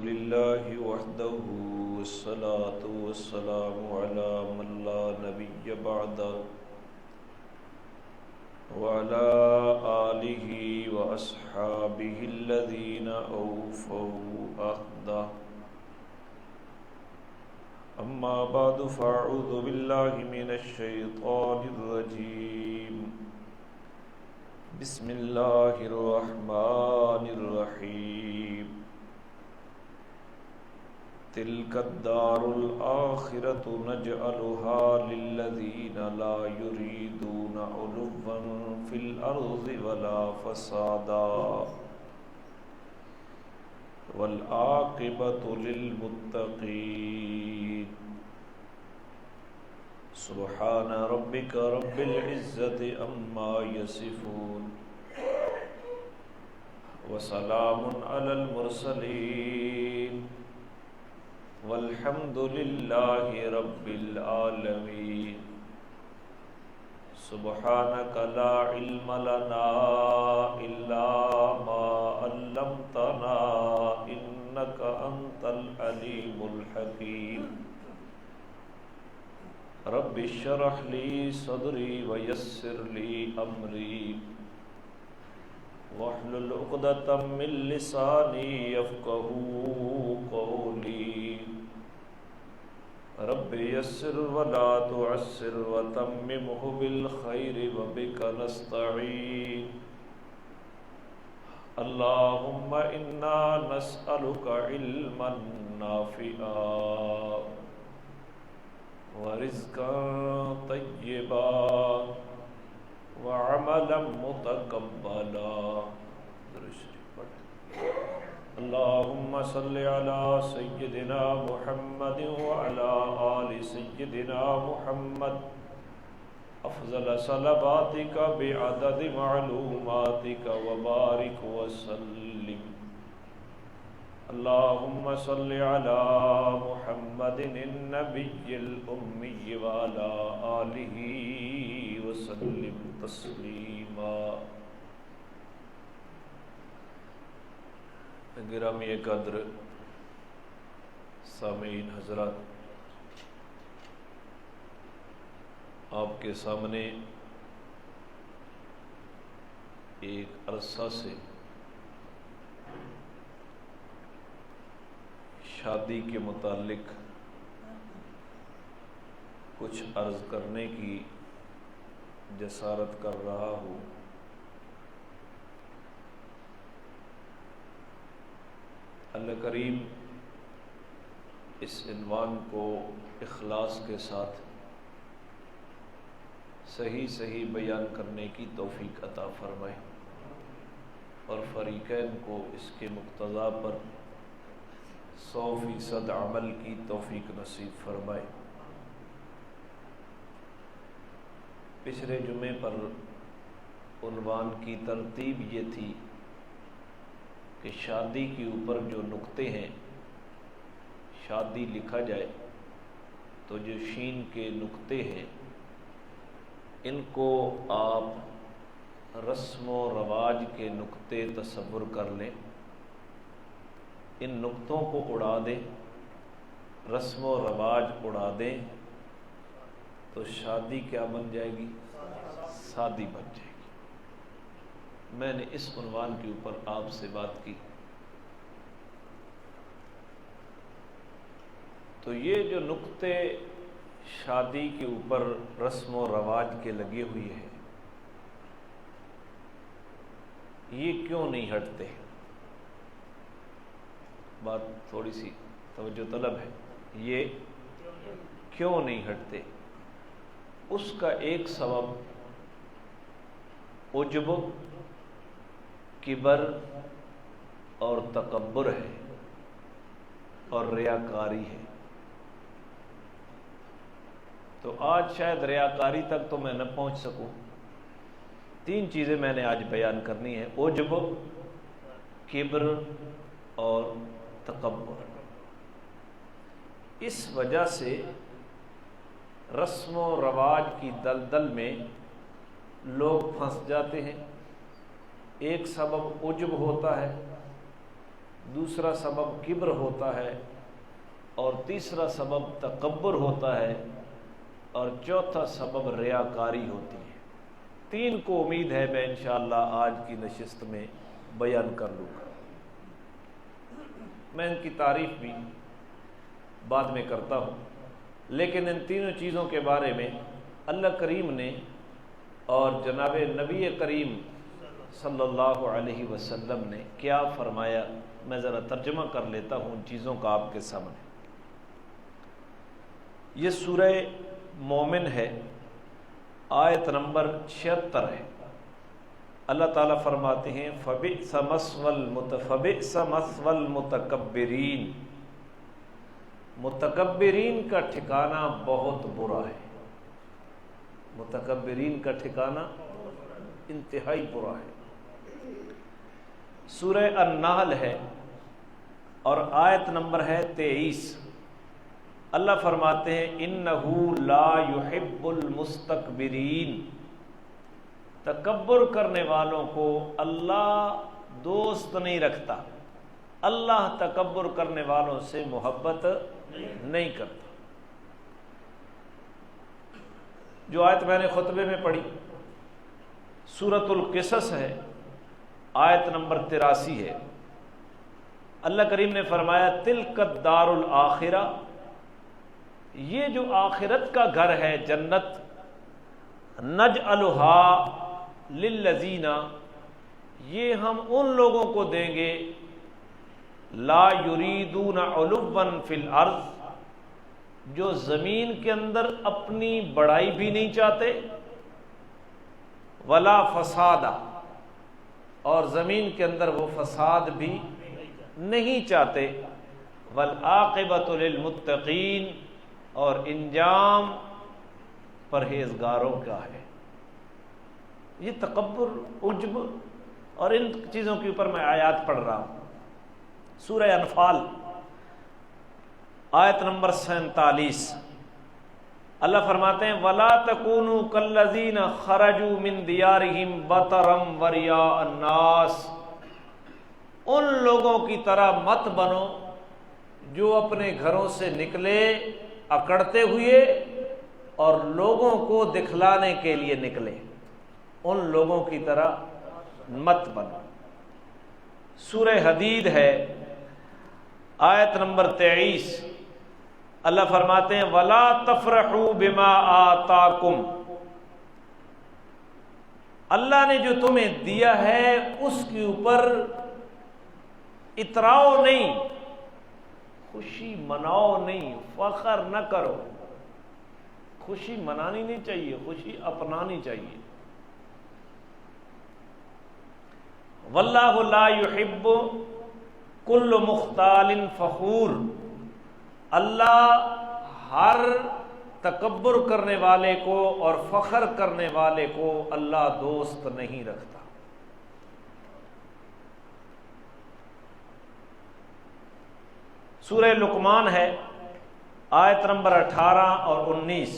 لله وحده والصلاة والسلام على من لا نبي بعده وعلى آله وأصحابه الذين أوفوا عهده. أما بعد فأعوذ بالله من الشيطان الرجيم. بسم الله الرحمن الرحيم. تلك الدار الآخرة نجعلها للذين لا يريدون علوا في الأرض ولا فسادا والعاقبة للمتقين. سبحان ربك رب العزة عما يصفون وسلام على المرسلين والحمد لله رب العالمين. سبحانك لا علم لنا إلا ما علمتنا إنك أنت العليم الحكيم. رب اشرح لي صدري ويسر لي أمري واحلل عقدة من لساني يفقهوا قولي. رب يسر ولا تعسر وتممه بالخير وبك نستعين. اللهم إنا نسألك علما نافعا ورزقا طيبا وعملا متقبلا. اللهم صل على سيدنا محمد وعلى آل سيدنا محمد أفضل صلواتك بعدد معلوماتك وبارك وسلم. اللهم صل على محمد النبي الأمي وعلى آله وسلم تسلیما. گرامی قدر سامعین حضرات، آپ کے سامنے ایک عرصہ سے شادی کے متعلق کچھ عرض کرنے کی جسارت کر رہا ہوں. اللہ کریم اس عنوان کو اخلاص کے ساتھ صحیح بیان کرنے کی توفیق عطا فرمائے اور فریقین کو اس کے مقتضا پر 100% عمل کی توفیق نصیب فرمائے. پچھلے جمعے پر عنوان کی ترتیب یہ تھی کہ شادی کے اوپر جو نقطے ہیں، شادی لکھا جائے تو جو شین کے نقطے ہیں ان کو آپ رسم و رواج کے نقطے تصور کر لیں، ان نقطوں کو اڑا دیں، رسم و رواج اڑا دیں تو شادی کیا بن جائے گی؟ سادی بن جائے گی. میں نے اس عنوان کے اوپر آپ سے بات کی. تو یہ جو نقطے شادی کے اوپر رسم و رواج کے لگے ہوئے ہیں، یہ کیوں نہیں ہٹتے؟ بات تھوڑی سی توجہ طلب ہے. یہ کیوں نہیں ہٹتے؟ اس کا ایک سبب عجب، کبر اور تکبر ہے اور ریاکاری ہے. تو آج شاید ریاکاری تک تو میں نہ پہنچ سکوں. 3 چیزیں میں نے آج بیان کرنی ہیں: عجب، کبر اور تکبر. اس وجہ سے رسم و رواج کی دلدل میں لوگ پھنس جاتے ہیں. ایک سبب عجب ہوتا ہے، دوسرا سبب کبر ہوتا ہے، اور تیسرا سبب تکبر ہوتا ہے، اور چوتھا سبب ریاکاری ہوتی ہے۔ تین کو امید ہے میں انشاءاللہ آج کی نشست میں بیان کر لوں گا۔ میں ان کی تعریف بھی بعد میں کرتا ہوں، لیکن ان تینوں چیزوں کے بارے میں اللہ کریم نے اور جناب نبی کریم صلی اللہ علیہ وسلم نے کیا فرمایا، میں ذرا ترجمہ کر لیتا ہوں ان چیزوں کا آپ کے سامنے۔ یہ سورہ مومن ہے، آیت نمبر 76 ہے۔ اللہ تعالیٰ فرماتے ہیں فَبِئْسَ مَثْوَى الْمُتَكَبِّرِينَ، متکبرین کا ٹھکانہ بہت برا ہے۔ متکبرین کا ٹھکانہ انتہائی برا ہے۔ سورہ النحل ہے اور آیت نمبر ہے 23۔ اللہ فرماتے ہیں اِنَّهُ لَا يُحِبُّ الْمُسْتَكْبِرِينَ، تکبر کرنے والوں کو اللہ دوست نہیں رکھتا، اللہ تکبر کرنے والوں سے محبت نہیں کرتا۔ جو آیت میں نے خطبے میں پڑھی سورۃ القصص ہے، آیت نمبر 83 ہے۔ اللہ کریم نے فرمایا تلک الدار الآخرہ، یہ جو آخرت کا گھر ہے جنت، نجعلھا للذین، یہ ہم ان لوگوں کو دیں گے لا یریدون علوا فی الارض، جو زمین کے اندر اپنی بڑائی بھی نہیں چاہتے، ولا فسادا، اور زمین کے اندر وہ فساد بھی نہیں چاہتے، والعاقبۃ للمتقین، اور انجام پرہیزگاروں کا ہے۔ یہ تکبر، عجب اور ان چیزوں کے اوپر میں آیات پڑھ رہا ہوں۔ سورہ انفال آیت نمبر 47، اللہ فرماتے ہیں وَلَا تَكُونُوا كَالَّذِينَ خَرَجُوا مِن دِيَارِهِمْ بَطَرًا وَرِيَاءَ النَّاسِ، ان لوگوں کی طرح مت بنو جو اپنے گھروں سے نکلے اکڑتے ہوئے اور لوگوں کو دکھلانے کے لیے نکلے، ان لوگوں کی طرح مت بنو۔ سورہ حدید ہے، آیت نمبر 23، اللہ فرماتے ہیں وَلَا تَفْرَحُوا بِمَا آتَاكُمْ، اللہ نے جو تمہیں دیا ہے اس کے اوپر اتراؤ نہیں، خوشی مناؤ نہیں، فخر نہ کرو۔ خوشی منانی نہیں چاہیے، خوشی اپنانی چاہیے۔ واللہ لا یحب کل مختال فخور، اللہ ہر تکبر کرنے والے کو اور فخر کرنے والے کو اللہ دوست نہیں رکھتا۔ سورہ لقمان ہے، آیت نمبر 18 اور 19،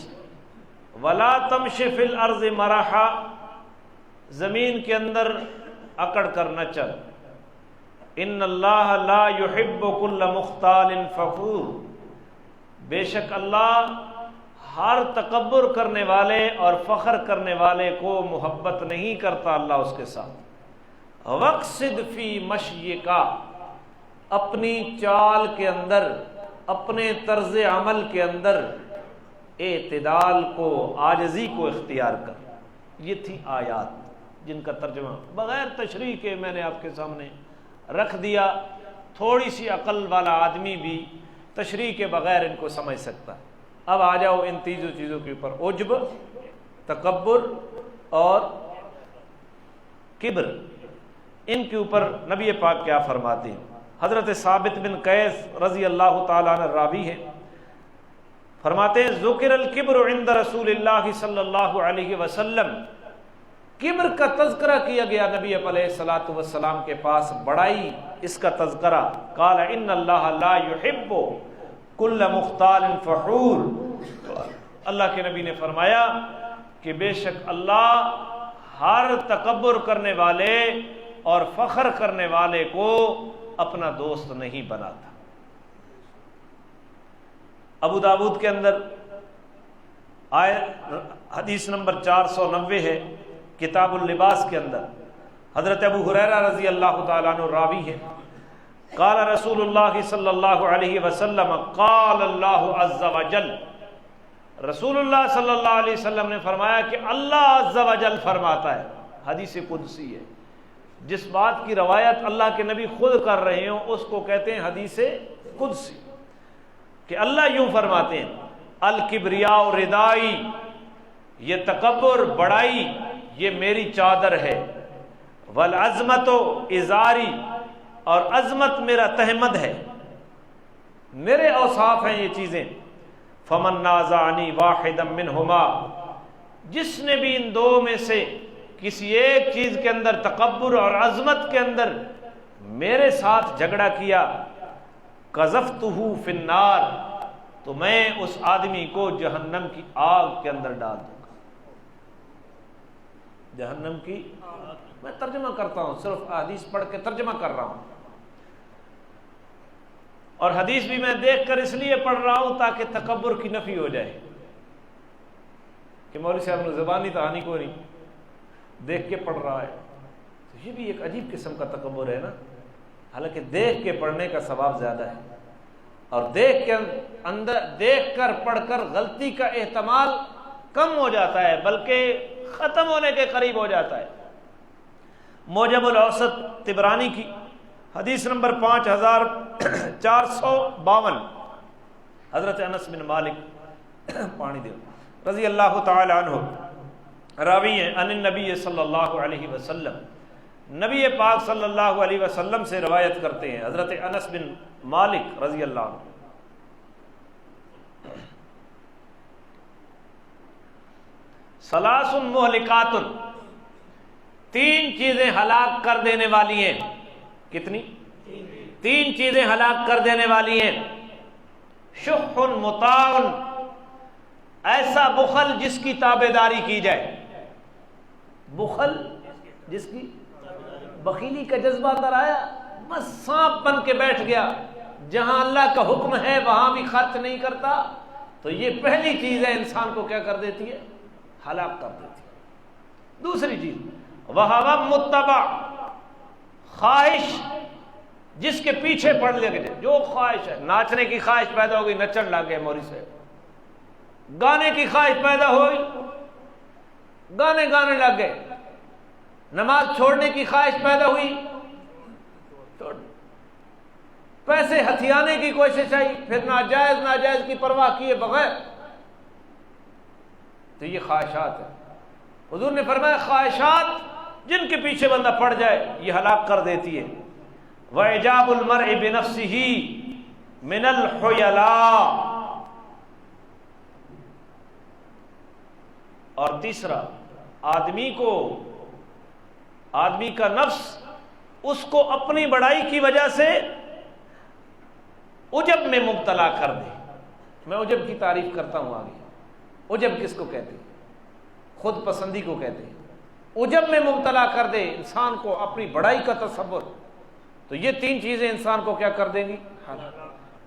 وَلَا تَمْشِ فِي الْأَرْضِ مَرَحًا، زمین کے اندر اکڑ کر نہ چل، ان اللہ لا یحب کل مختال فخور، بے شک اللہ ہر تکبر کرنے والے اور فخر کرنے والے کو محبت نہیں کرتا اللہ اس کے ساتھ۔ وَاقْصِدْ فِي مَشْيِكَ، اپنی چال کے اندر، اپنے طرز عمل کے اندر اعتدال کو، عاجزی کو اختیار کر۔ یہ تھی آیات جن کا ترجمہ بغیر تشریح کے میں نے آپ کے سامنے رکھ دیا۔ تھوڑی سی عقل والا آدمی بھی تشریح کے بغیر ان کو سمجھ سکتا۔ اب آ جاؤ ان تینوں چیزوں کے اوپر، عجب، تکبر اور کبر، ان کے اوپر نبی پاک کیا فرماتے ہیں۔ حضرت ثابت بن قیس رضی اللہ تعالیٰ عنہ راوی ہے، فرماتے ہیں ذکر الکبر عند رسول اللہ صلی اللہ علیہ وسلم، کبر کا تذکرہ کیا گیا نبی علیہ الصلوۃ والسلام کے پاس، بڑائی اس کا تذکرہ۔ قال ان اللہ لا یحب کل مختال فخور، اللہ کے نبی نے فرمایا کہ بے شک اللہ ہر تکبر کرنے والے اور فخر کرنے والے کو اپنا دوست نہیں بناتا۔ ابو داود کے اندر حدیث نمبر 490 ہے، کتاب اللباس کے اندر حضرت ابو ہریرہ رضی اللہ تعالیٰ عنہ راوی ہے، قال رسول اللہ صلی اللہ علیہ وسلم قال اللہ عز وجل، رسول اللہ صلی اللہ علیہ وسلم نے فرمایا کہ اللہ عز وجل فرماتا ہے، حدیث قدسی ہے، جس بات کی روایت اللہ کے نبی خود کر رہے ہوں اس کو کہتے ہیں حدیث قدسی، کہ اللہ یوں فرماتے ہیں الکبریاء ردائی، یہ تکبر بڑائی یہ میری چادر ہے، والعظمت ازاری، اور عظمت میرا تہمد ہے، میرے اوصاف ہیں یہ چیزیں، فمن نازعنی واحدا منہما، جس نے بھی ان دو میں سے کسی ایک چیز کے اندر تکبر اور عظمت کے اندر میرے ساتھ جھگڑا کیا، قذفتہ فی النار، تو میں اس آدمی کو جہنم کی آگ کے اندر ڈال دوں گا۔ جہنم کی، میں ترجمہ کرتا ہوں، صرف حدیث پڑھ کے ترجمہ کر رہا ہوں، اور حدیث بھی میں دیکھ کر اس لیے پڑھ رہا ہوں تاکہ تکبر کی نفی ہو جائے، کہ مولوی صاحب نے زبانی کہانی کو نہیں دیکھ کے پڑھ رہا ہے، تو یہ بھی ایک عجیب قسم کا تکبر ہے نا، حالانکہ دیکھ کے پڑھنے کا ثواب زیادہ ہے، اور دیکھ کر پڑھ کر غلطی کا احتمال کم ہو جاتا ہے، بلکہ ختم ہونے کے قریب ہو جاتا ہے۔ موجب الاوسط طبرانی کی حدیث نمبر 5452، حضرت انس بن مالک پانی دے رضی اللہ تعالی عنہ راوی ہیں، ان النبی صلی اللہ علیہ وسلم، نبی پاک صلی اللہ علیہ وسلم سے روایت کرتے ہیں، حضرت انس بن مالک رضی اللہ عنہ، ثلاث مہلکات، تین چیزیں ہلاک کر دینے والی ہیں، کتنی؟ تین چیزیں ہلاک کر دینے والی ہیں، شح مطاع، ایسا بخل جس کی تابعداری کی جائے، بخل جس کی، بخیلی کا جذبہ اندر آیا، بس سانپ بن کے بیٹھ گیا، جہاں اللہ کا حکم ہے وہاں بھی خرچ نہیں کرتا، تو یہ پہلی چیز ہے انسان کو کیا کر دیتی ہے؟ ہلاک کر دیتی ہے۔ دوسری چیز وہوا متبع، خواہش جس کے پیچھے پڑ لگے، جو خواہش ہے، ناچنے کی خواہش پیدا ہو گئی، نچن لگ گئے مولوی سے، گانے کی خواہش پیدا ہوئی، گانے لگ گئے، نماز چھوڑنے کی خواہش پیدا ہوئی، پیسے ہتھیانے کی کوشش آئی، پھر ناجائز کی پرواہ کیے بغیر، تو یہ خواہشات ہے۔ حضور نے فرمایا خواہشات جن کے پیچھے بندہ پڑ جائے یہ ہلاک کر دیتی ہے۔ وَإِعْجَابُ الْمَرْءِ بِنَفْسِهِ مِنَ الْحُيَلَاءِ، اور تیسرا آدمی کا نفس اس کو اپنی بڑائی کی وجہ سے عجب میں مبتلا کر دے۔ میں عجب کی تعریف کرتا ہوں آگے، عجب کس کو کہتے ہیں؟ خود پسندی کو کہتے ہیں۔ عجب میں مبتلا کر دے انسان کو، اپنی بڑائی کا تصور، تو یہ تین چیزیں انسان کو کیا کر دیں گی؟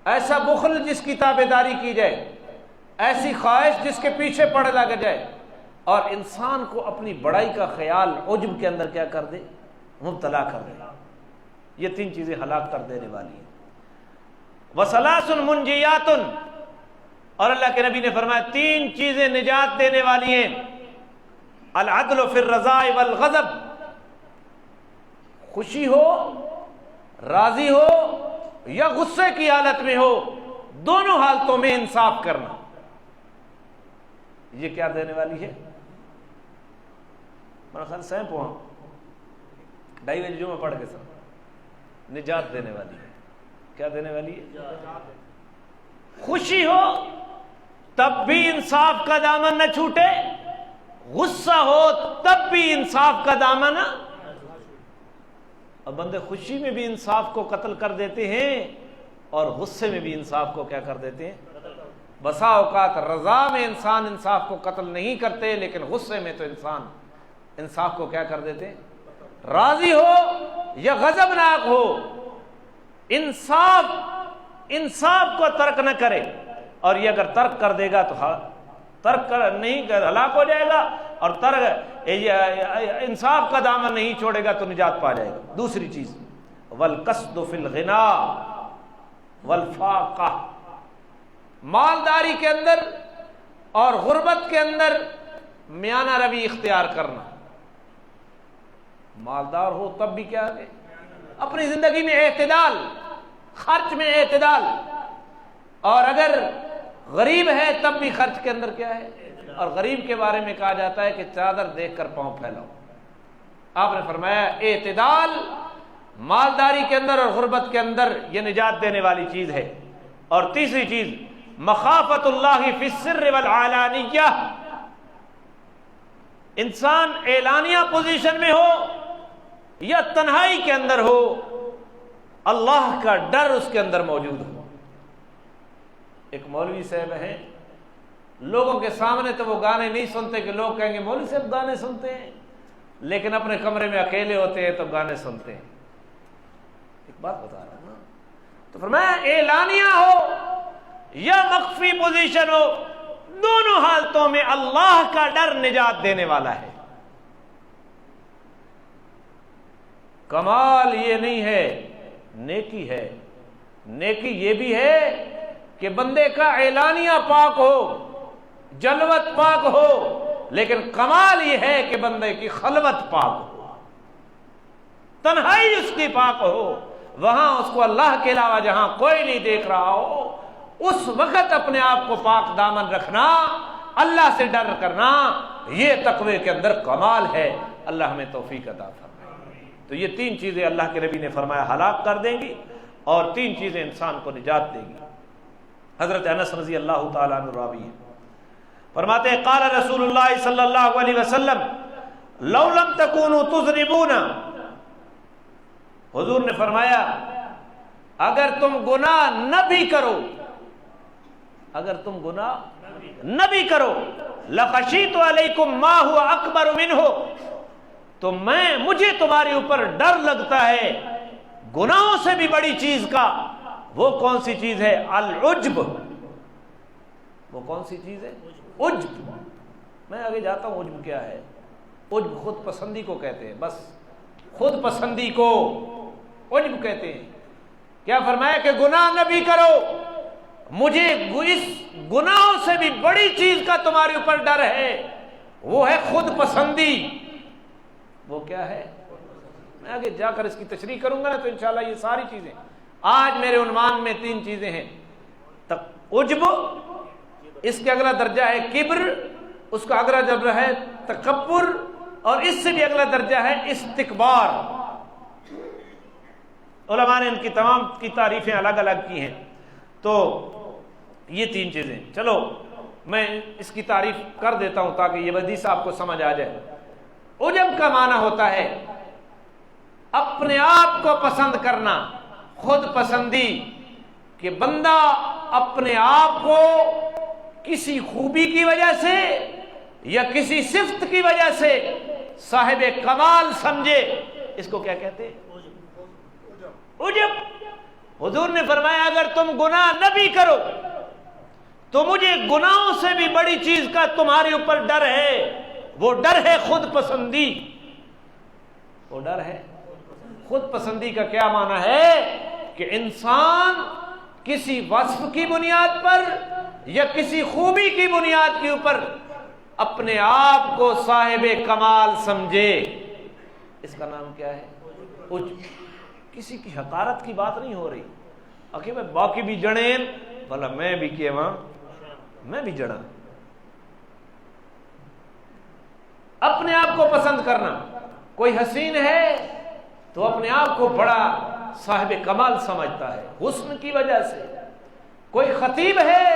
ایسا بخل جس کی تابعداری کی جائے، ایسی خواہش جس کے پیچھے پڑ لگ جائے، اور انسان کو اپنی بڑائی کا خیال عجب کے اندر کیا کر دے؟ مبتلا کر دے۔ یہ تین چیزیں ہلاک کر دینے والی ہیں۔ وَثَلَاثٌ مُنْجِيَاتٌ، اور اللہ کے نبی نے فرمایا تین چیزیں نجات دینے والی ہیں، العدل فی الرضاء والغضب، خوشی ہو، راضی ہو یا غصے کی حالت میں ہو، دونوں حالتوں میں انصاف کرنا، یہ کیا دینے والی ہے؟ میرا خیال سہیں پوہاں 2:30 بجے جو میں پڑھ کے سب نجات دینے والی ہے۔ کیا دینے والی ہے؟ خوشی ہو تب بھی انصاف کا دامن نہ چھوٹے، غصہ ہو تب بھی انصاف کا دامن، اور بندے خوشی میں بھی انصاف کو قتل کر دیتے ہیں اور غصے میں بھی انصاف کو کیا کر دیتے ہیں؟ بسا اوقات رضا میں انسان انصاف کو قتل نہیں کرتے، لیکن غصے میں تو انسان انصاف کو کیا کر دیتے ہیں؟ راضی ہو یا غضبناک ہو، انصاف کو ترک نہ کرے، اور یہ اگر ترک کر دے گا تو نہیں ہلاک ہو جائے گا، اور انصاف کا دامن نہیں چھوڑے گا تو نجات پا جائے گا۔ دوسری چیز والقصد فی الغنا والفاقہ، مالداری کے اندر اور غربت کے اندر میانہ روی اختیار کرنا۔ مالدار ہو تب بھی کیا ہے، اپنی زندگی میں اعتدال، خرچ میں اعتدال، اور اگر غریب ہے تب بھی خرچ کے اندر کیا ہے۔ اور غریب کے بارے میں کہا جاتا ہے کہ چادر دیکھ کر پاؤں پھیلاؤ۔ آپ نے فرمایا اعتدال مالداری کے اندر اور غربت کے اندر یہ نجات دینے والی چیز ہے۔ اور تیسری چیز مخافت اللہ فی السر والعلانیہ، انسان اعلانیہ پوزیشن میں ہو یا تنہائی کے اندر ہو، اللہ کا ڈر اس کے اندر موجود ہو۔ ایک مولوی صاحب ہیں، لوگوں کے سامنے تو وہ گانے نہیں سنتے کہ لوگ کہیں گے مولوی صاحب گانے سنتے ہیں، لیکن اپنے کمرے میں اکیلے ہوتے ہیں تو گانے سنتے ہیں۔ ایک بات بتا رہا ہوں نا، تو فرمایا اعلانیہ ہو یا مخفی پوزیشن ہو، دونوں حالتوں میں اللہ کا ڈر نجات دینے والا ہے۔ کمال یہ نہیں ہے، نیکی ہے۔ نیکی یہ بھی ہے کہ بندے کا اعلانیہ پاک ہو، جلوت پاک ہو، لیکن کمال یہ ہے کہ بندے کی خلوت پاک ہو، تنہائی اس کی پاک ہو، وہاں اس کو اللہ کے علاوہ جہاں کوئی نہیں دیکھ رہا ہو، اس وقت اپنے آپ کو پاک دامن رکھنا، اللہ سے ڈر کرنا، یہ تقوی کے اندر کمال ہے۔ اللہ ہمیں توفیق عطا فرمائے۔ تو یہ تین چیزیں اللہ کے نبی نے فرمایا ہلاک کر دیں گی، اور تین چیزیں انسان کو نجات دیں گی۔ حضرت انس رضی اللہ تعالیٰ عنہ راوی ہے، فرماتے ہیں قال رسول اللہ صلی اللہ علیہ وسلم لو لم تکونوا تذنبون، حضور نے فرمایا اگر تم گناہ نہ بھی کرو، اگر تم گناہ نہ بھی کرو، لخشیت علیکم ما هو اکبر منہ، تو مجھے تمہارے اوپر ڈر لگتا ہے گناہوں سے بھی بڑی چیز کا۔ وہ کون سی چیز ہے؟ العجب۔ وہ کون سی چیز ہے؟ عجب۔ میں آگے جاتا ہوں عجب کیا ہے۔ عجب خود پسندی کو کہتے ہیں، بس خود پسندی کو عجب کہتے ہیں۔ کیا فرمایا کہ گناہ نہ بھی کرو، مجھے اس گناہوں سے بھی بڑی چیز کا تمہارے اوپر ڈر ہے، وہ ہے خود پسندی۔ وہ کیا ہے؟ میں آگے جا کر اس کی تشریح کروں گا نا، تو انشاءاللہ یہ ساری چیزیں آج میرے عنوان میں تین چیزیں ہیں۔ عجب، اس کے اگلا درجہ ہے کبر، اس کا اگلا درجہ ہے تکبر، اور اس سے بھی اگلا درجہ ہے استکبار۔ علماء نے ان کی تمام کی تعریفیں الگ الگ کی ہیں۔ تو یہ تین چیزیں، چلو میں اس کی تعریف کر دیتا ہوں تاکہ یہ حدیث آپ کو سمجھ آ جائے۔ عجب کا معنی ہوتا ہے اپنے آپ کو پسند کرنا، خود پسندی، کہ بندہ اپنے آپ کو کسی خوبی کی وجہ سے یا کسی صفت کی وجہ سے صاحب کمال سمجھے، اس کو کیا کہتے ہیں؟ عجب۔ حضور نے فرمایا اگر تم گناہ نہ بھی کرو تو مجھے گناہوں سے بھی بڑی چیز کا تمہارے اوپر ڈر ہے، وہ ڈر ہے خود پسندی۔ وہ ڈر ہے خود پسندی کا کیا معنی ہے؟ کہ انسان کسی وصف کی بنیاد پر یا کسی خوبی کی بنیاد کے اوپر اپنے آپ کو صاحب کمال سمجھے، اس کا نام کیا ہے؟ عجب۔ کسی کی حقارت کی بات نہیں ہو رہی، اکھے میں باقی بھی جڑیں بھلا میں بھی کیا وہاں میں بھی جڑا۔ اپنے آپ کو پسند کرنا، کوئی حسین ہے تو اپنے آپ کو بڑا صاحب کمال سمجھتا ہے حسن کی وجہ سے، کوئی خطیب ہے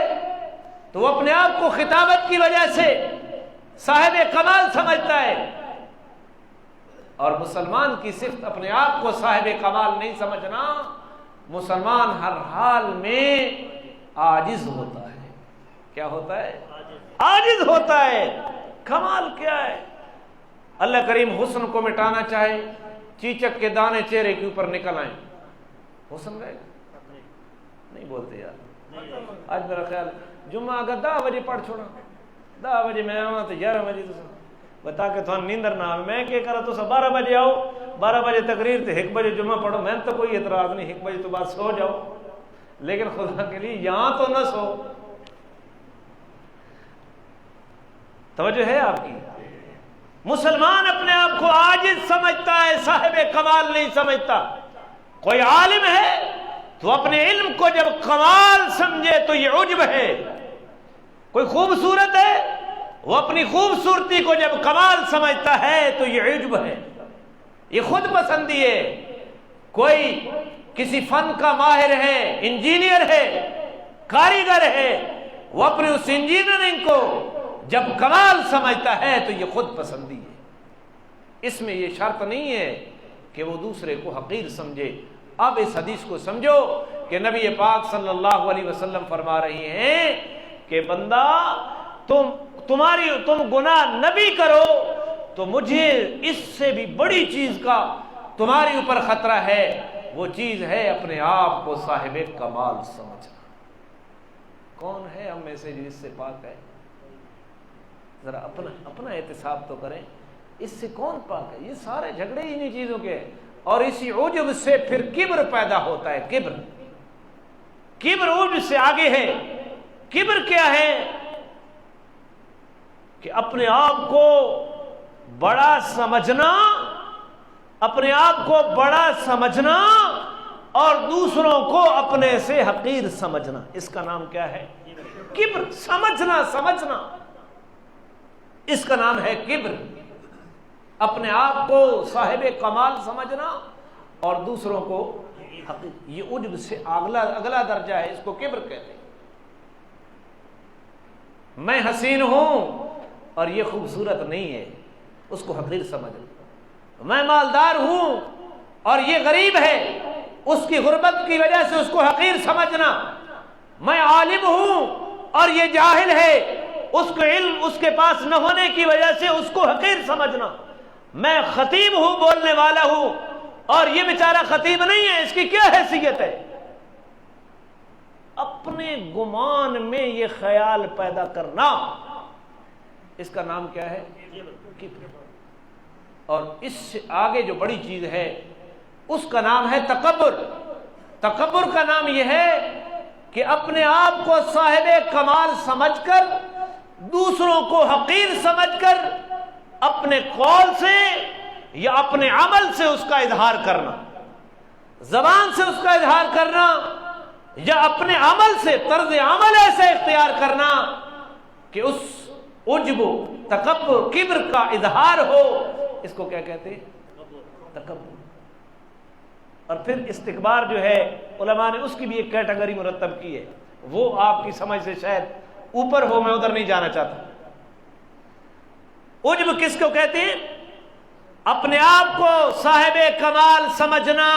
تو وہ اپنے آپ کو خطابت کی وجہ سے صاحب کمال سمجھتا ہے، اور مسلمان کی صفت اپنے آپ کو صاحب کمال نہیں سمجھنا۔ مسلمان ہر حال میں عاجز ہوتا ہے۔ کیا ہوتا ہے؟ عاجز ہوتا ہے۔ کمال کیا ہے؟ اللہ کریم حسن کو مٹانا چاہے، چیچک کے دانے چہرے کے اوپر نکل آئیں، ہو سمجھائے گا؟ نہیں بولتے یار. آج میرا خیال جمعہ اگر 10 بجے پڑھ چھوڑا 10 بجے میں آؤں تو 11 بجے تو بتا کے تھوڑا نیندر نہ آئے. میں کیا کرا تو 12 بجے آؤ 12 بجے تقریر تو 1 بجے جمعہ پڑھو. میں تو کوئی اعتراض نہیں 1 بجے تو بعد سو جاؤ, لیکن خدا کے لیے یہاں تو نہ سو. توجہ ہے آپ کی؟ مسلمان اپنے آپ کو عاجز سمجھتا ہے, صاحب کمال نہیں سمجھتا. کوئی عالم ہے تو اپنے علم کو جب کمال سمجھے تو یہ عجب ہے. کوئی خوبصورت ہے وہ اپنی خوبصورتی کو جب کمال سمجھتا ہے تو یہ عجب ہے, یہ خود پسندی ہے. کوئی کسی فن کا ماہر ہے, انجینئر ہے, کاریگر ہے, وہ اپنی اس انجینئرنگ کو جب کمال سمجھتا ہے تو یہ خود پسندی ہے. اس میں یہ شرط نہیں ہے کہ وہ دوسرے کو حقیر سمجھے. اب اس حدیث کو سمجھو کہ نبی پاک صلی اللہ علیہ وسلم فرما رہے ہیں کہ بندہ تم گناہ نہ بھی کرو تو مجھے اس سے بھی بڑی چیز کا تمہارے اوپر خطرہ ہے. وہ چیز ہے اپنے آپ کو صاحب کمال سمجھنا. کون ہے ہم میں سے جو اس سے پاک ہے؟ ذرا اپنا احتساب تو کریں, اس سے کون پاک ہے؟ یہ سارے جھگڑے ہی انہی چیزوں کے ہیں. اور اسی عجب سے پھر کبر پیدا ہوتا ہے. کبر عجب سے آگے ہے. کبر کیا ہے؟ کہ اپنے آپ کو بڑا سمجھنا, اپنے آپ کو بڑا سمجھنا اور دوسروں کو اپنے سے حقیر سمجھنا. اس کا نام کیا ہے؟ کبر. سمجھنا اس کا نام ہے کبر. اپنے آپ کو صاحب کمال سمجھنا اور دوسروں کو حقیر. یہ عجب سے اگلا درجہ ہے, اس کو کبر کہتے ہیں. میں حسین ہوں اور یہ خوبصورت نہیں ہے, اس کو حقیر سمجھنا. میں مالدار ہوں اور یہ غریب ہے, اس کی غربت کی وجہ سے اس کو حقیر سمجھنا. میں عالم ہوں اور یہ جاہل ہے, اس کو علم اس کے پاس نہ ہونے کی وجہ سے اس کو حقیر سمجھنا. میں خطیب ہوں, بولنے والا ہوں, اور یہ بیچارہ خطیب نہیں ہے, اس کی کیا حیثیت ہے؟ اپنے گمان میں یہ خیال پیدا کرنا, اس کا نام کیا ہے؟ کبر. اور اس سے آگے جو بڑی چیز ہے اس کا نام ہے تکبر. تکبر کا نام یہ ہے کہ اپنے آپ کو صاحب کمال سمجھ کر دوسروں کو حقیر سمجھ کر اپنے قول سے یا اپنے عمل سے اس کا اظہار کرنا, زبان سے اس کا اظہار کرنا, یا اپنے عمل سے طرز عمل ایسا اختیار کرنا کہ اس عجب تکبر کبر کا اظہار ہو. اس کو کیا کہتے ہیں؟ تکبر. اور پھر استکبار جو ہے علماء نے اس کی بھی ایک کیٹیگری مرتب کی ہے, وہ آپ کی سمجھ سے شاید اوپر ہو, میں ادھر نہیں جانا چاہتا. عجب کس کو کہتے ہیں؟ اپنے آپ کو صاحب کمال سمجھنا,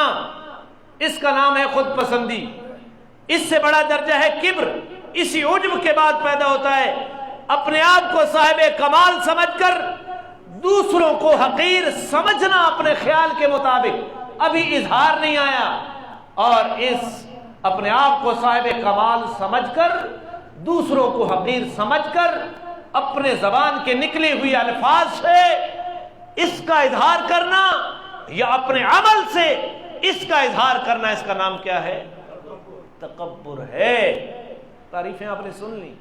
اس کا نام ہے خود پسندی. اس سے بڑا درجہ ہے کبر. اسی عجب کے بعد پیدا ہوتا ہے اپنے آپ کو صاحب کمال سمجھ کر دوسروں کو حقیر سمجھنا اپنے خیال کے مطابق. ابھی اظہار نہیں آیا, اور اس اپنے آپ کو صاحب کمال سمجھ کر دوسروں کو حقیر سمجھ کر اپنے زبان کے نکلے ہوئے الفاظ سے اس کا اظہار کرنا یا اپنے عمل سے اس کا اظہار کرنا, اس کا نام کیا ہے؟ تکبر ہے. تعریفیں آپ نے سن لی,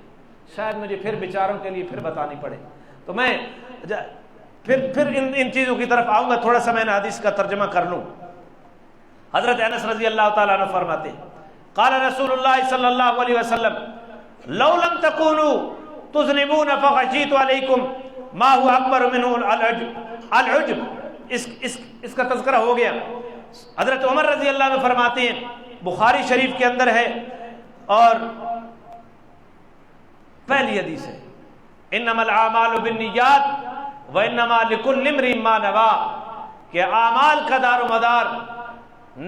شاید مجھے پھر بیچاروں کے لیے پھر بتانی پڑے, تو میں پھر ان چیزوں کی طرف آؤں گا. تھوڑا سا میں نے حدیث کا ترجمہ کر لوں. حضرت انس رضی اللہ تعالیٰ عنہ فرماتے ہیں قال رسول اللہ صلی اللہ علیہ وسلم لو لم تکونوا تذنبون فخشیت علیکم ما هو اکبر منه العجب. اس کا تذکرہ ہو گیا. حضرت عمر رضی اللہ عنہ فرماتے ہیں, بخاری شریف کے اندر ہے اور پہلی حدیث ہے, انما الاعمال بالنیات وانما لکل امرئ ما نوى, کہ اعمال کا دار و مدار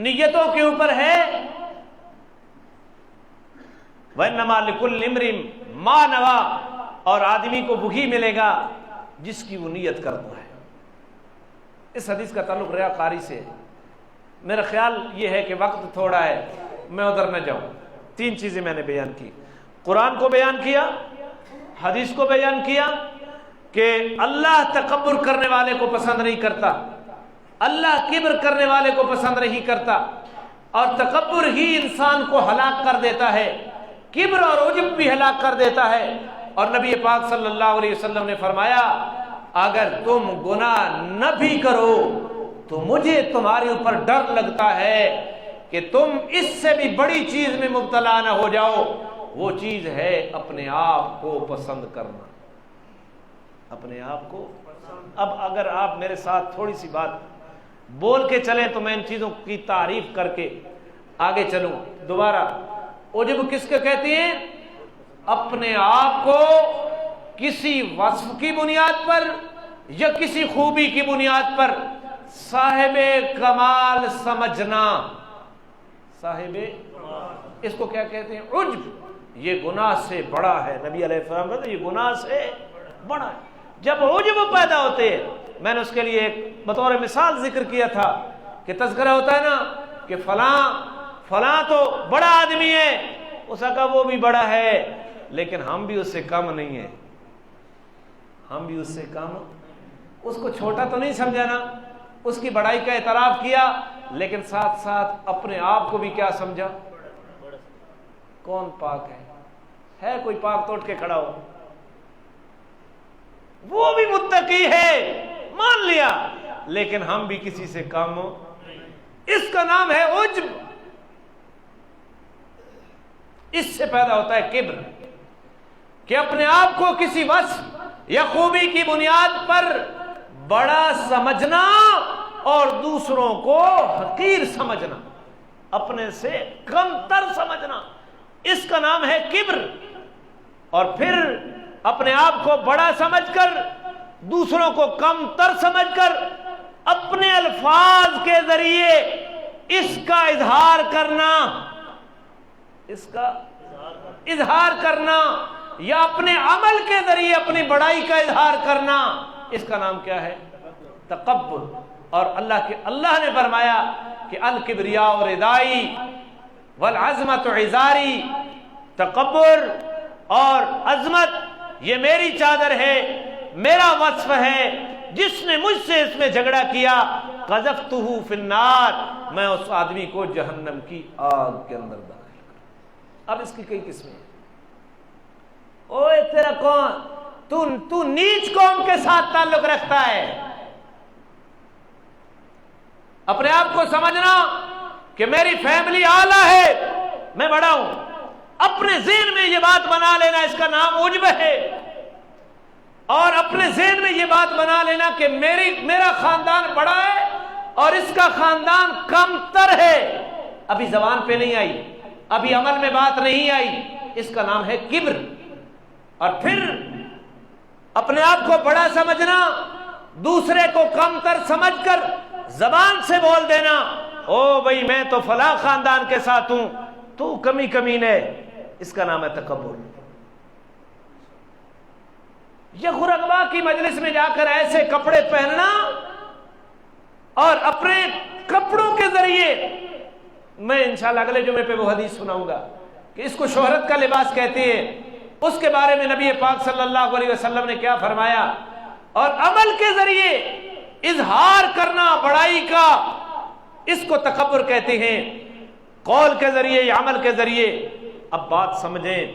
نیتوں کے اوپر ہے. وانما لکل امرئ ما نوى, اور آدمی کو وہی ملے گا جس کی وہ نیت کرتا ہے. اس حدیث کا تعلق ریا قاری سے ہے, میرا خیال یہ ہے کہ وقت تھوڑا ہے، میں ادھر نہ جاؤں۔ 3 چیزیں میں نے بیان کی، قرآن کو بیان کیا، حدیث کو بیان کیا کہ اللہ تکبر کرنے والے کو پسند نہیں کرتا، اللہ کبر کرنے والے کو پسند نہیں کرتا، اور تکبر ہی انسان کو ہلاک کر دیتا ہے، کبر اور عجب بھی ہلاک کر دیتا ہے۔ اور نبی پاک صلی اللہ علیہ وسلم نے فرمایا اگر تم گناہ نہ بھی کرو تو مجھے تمہارے اوپر ڈر لگتا ہے کہ تم اس سے بھی بڑی چیز میں مبتلا نہ ہو جاؤ، وہ چیز ہے اپنے آپ کو پسند کرنا، اپنے آپ کو۔ اب اگر آپ میرے ساتھ تھوڑی سی بات بول کے چلیں تو میں ان چیزوں کی تعریف کر کے آگے چلوں۔ دوبارہ، عجب کس کو کہتے ہیں؟ اپنے آپ کو کسی وصف کی بنیاد پر یا کسی خوبی کی بنیاد پر صاحب کمال سمجھنا، صاحب، اس کو کیا کہتے ہیں؟ عجب۔ یہ گناہ سے بڑا ہے، نبی علیہ السلام کہتے ہیں یہ گناہ سے بڑا ہے۔ جب عجب پیدا ہوتے ہیں، میں نے اس کے لیے ایک بطور مثال ذکر کیا تھا کہ تذکرہ ہوتا ہے نا کہ فلاں تو بڑا آدمی ہے، اس نے کہا وہ بھی بڑا ہے لیکن ہم بھی اس سے کم نہیں ہیں، ہم بھی اس سے کم۔ اس کو چھوٹا تو نہیں سمجھا نا، اس کی بڑائی کا اعتراف کیا، لیکن ساتھ ساتھ اپنے آپ کو بھی کیا سمجھا؟ کون پاک ہے کوئی پاک تو اٹھ کے کھڑا ہو، وہ بھی متقی ہے مان لیا، لیکن ہم بھی کسی سے کم۔ اس کا نام ہے عجب۔ اس سے پیدا ہوتا ہے کبر، کہ اپنے آپ کو کسی وصف یا خوبی کی بنیاد پر بڑا سمجھنا اور دوسروں کو حقیر سمجھنا، اپنے سے کم تر سمجھنا، اس کا نام ہے کبر۔ اور پھر اپنے آپ کو بڑا سمجھ کر دوسروں کو کم تر سمجھ کر اپنے الفاظ کے ذریعے اس کا اظہار کرنا، اس کا اظہار کرنا، یا اپنے عمل کے ذریعے اپنی بڑائی کا اظہار کرنا، اس کا نام کیا ہے؟ تکبر۔ اور اللہ نے فرمایا کہ الکبریاء ردائی والعظمت عزاری، تکبر اور عظمت یہ میری چادر ہے، میرا وصف ہے، جس نے مجھ سے اس میں جھگڑا کیا قذفتہ فی النار، میں اس آدمی کو جہنم کی آگ کے اندر داخل کروں۔ اب اس کی کئی قسمیں ہیں۔ اوے تیرا کون، تو نیچ قوم کے ساتھ تعلق رکھتا ہے۔ اپنے آپ کو سمجھنا کہ میری فیملی اعلیٰ ہے، میں بڑا ہوں، اپنے ذہن میں یہ بات بنا لینا، اس کا نام عجب ہے۔ اور اپنے ذہن میں یہ بات بنا لینا کہ میرا خاندان بڑا ہے اور اس کا خاندان کم تر ہے، ابھی زبان پہ نہیں آئی، ابھی عمل میں بات نہیں آئی، اس کا نام ہے کبر۔ اور پھر اپنے آپ کو بڑا سمجھنا، دوسرے کو کم تر سمجھ کر زبان سے بول دینا، او بھائی میں تو فلاں خاندان کے ساتھ ہوں، تو کمی کمینے، اس کا نام ہے تکبر۔ یہ غربا کی مجلس میں جا کر ایسے کپڑے پہننا اور اپنے کپڑوں کے ذریعے، میں انشاءاللہ اگلے جمعے پہ وہ حدیث سناؤں گا کہ اس کو شہرت کا لباس کہتے ہیں، اس کے بارے میں نبی پاک صلی اللہ علیہ وسلم نے کیا فرمایا، اور عمل کے ذریعے اظہار کرنا بڑائی کا، اس کو تکبر کہتے ہیں، قول کے ذریعے یا عمل کے ذریعے۔ اب بات سمجھیں،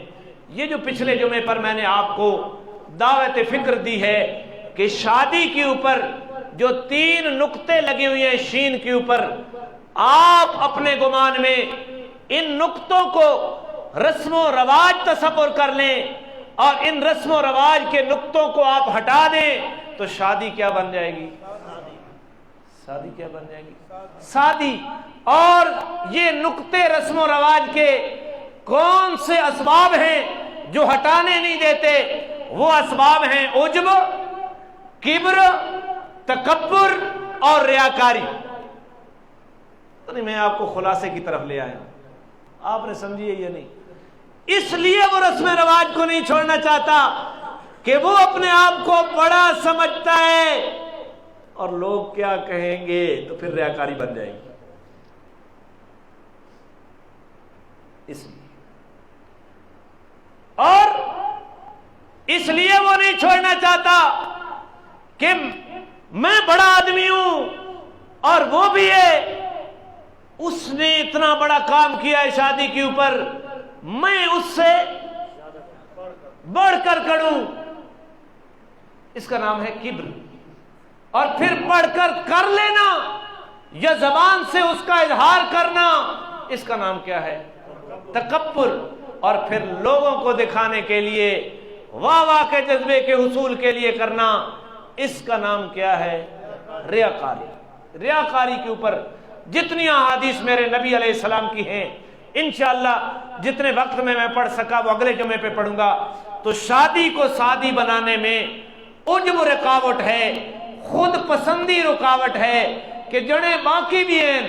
یہ جو پچھلے جمعے پر میں نے آپ کو دعوت فکر دی ہے کہ شادی کے اوپر جو 3 نقطے لگے ہوئے ہیں شین کے اوپر، آپ اپنے گمان میں ان نقطوں کو رسم و رواج تصور کر لیں اور ان رسم و رواج کے نقطوں کو آپ ہٹا دیں تو شادی کیا بن جائے گی؟ شادی کیا بن جائے گی؟ شادی۔ اور یہ نقطے رسم و رواج کے کون سے اسباب ہیں جو ہٹانے نہیں دیتے؟ وہ اسباب ہیں عجب، کبر، تکبر اور ریاکاری۔ میں آپ کو خلاصے کی طرف لے آیا، آپ نے سمجھیے یہ نہیں، اس لیے وہ رسم رواج کو نہیں چھوڑنا چاہتا کہ وہ اپنے آپ کو بڑا سمجھتا ہے اور لوگ کیا کہیں گے، تو پھر ریاکاری بن جائے گی۔ اس لیے، اور اس لیے وہ نہیں چھوڑنا چاہتا کہ میں بڑا آدمی ہوں اور وہ بھی ہے، اس نے اتنا بڑا کام کیا ہے شادی کے اوپر، میں اس سے بڑھ کر کروں، اس کا نام ہے کبر۔ اور پھر بڑھ کر کر لینا یا زبان سے اس کا اظہار کرنا، اس کا نام کیا ہے؟ تکبر۔ اور پھر لوگوں کو دکھانے کے لیے، واہ واہ کے جذبے کے حصول کے لیے کرنا، اس کا نام کیا ہے؟ ریاکاری۔ ریاکاری کے اوپر جتنی احادیث میرے نبی علیہ السلام کی ہیں، انشاءاللہ جتنے وقت میں پڑھ سکا وہ اگلے جمعے پہ پڑھوں گا۔ تو شادی کو سادی بنانے میں عجب رکاوٹ ہے، خود پسندی رکاوٹ ہے کہ جڑے باقی بھی ہیں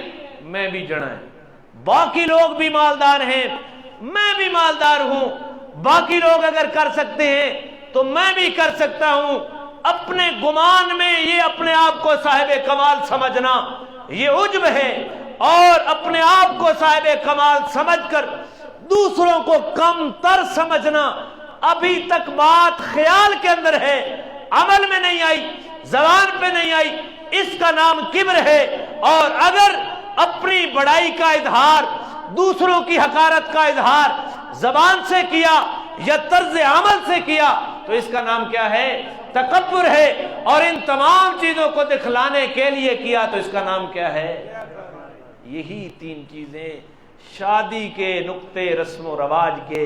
میں بھی جڑا ہے، باقی لوگ بھی مالدار ہیں میں بھی مالدار ہوں، باقی لوگ اگر کر سکتے ہیں تو میں بھی کر سکتا ہوں۔ اپنے گمان میں یہ اپنے آپ کو صاحب کمال سمجھنا یہ عجب ہے، اور اپنے آپ کو صاحب کمال سمجھ کر دوسروں کو کم تر سمجھنا، ابھی تک بات خیال کے اندر ہے، عمل میں نہیں آئی، زبان پہ نہیں آئی، اس کا نام کبر ہے۔ اور اگر اپنی بڑائی کا اظہار، دوسروں کی حقارت کا اظہار زبان سے کیا یا طرز عمل سے کیا تو اس کا نام کیا ہے؟ تکبر ہے۔ اور ان تمام چیزوں کو دکھلانے کے لیے کیا تو اس کا نام کیا ہے؟ یہی تین چیزیں شادی کے نقطے رسم و رواج کے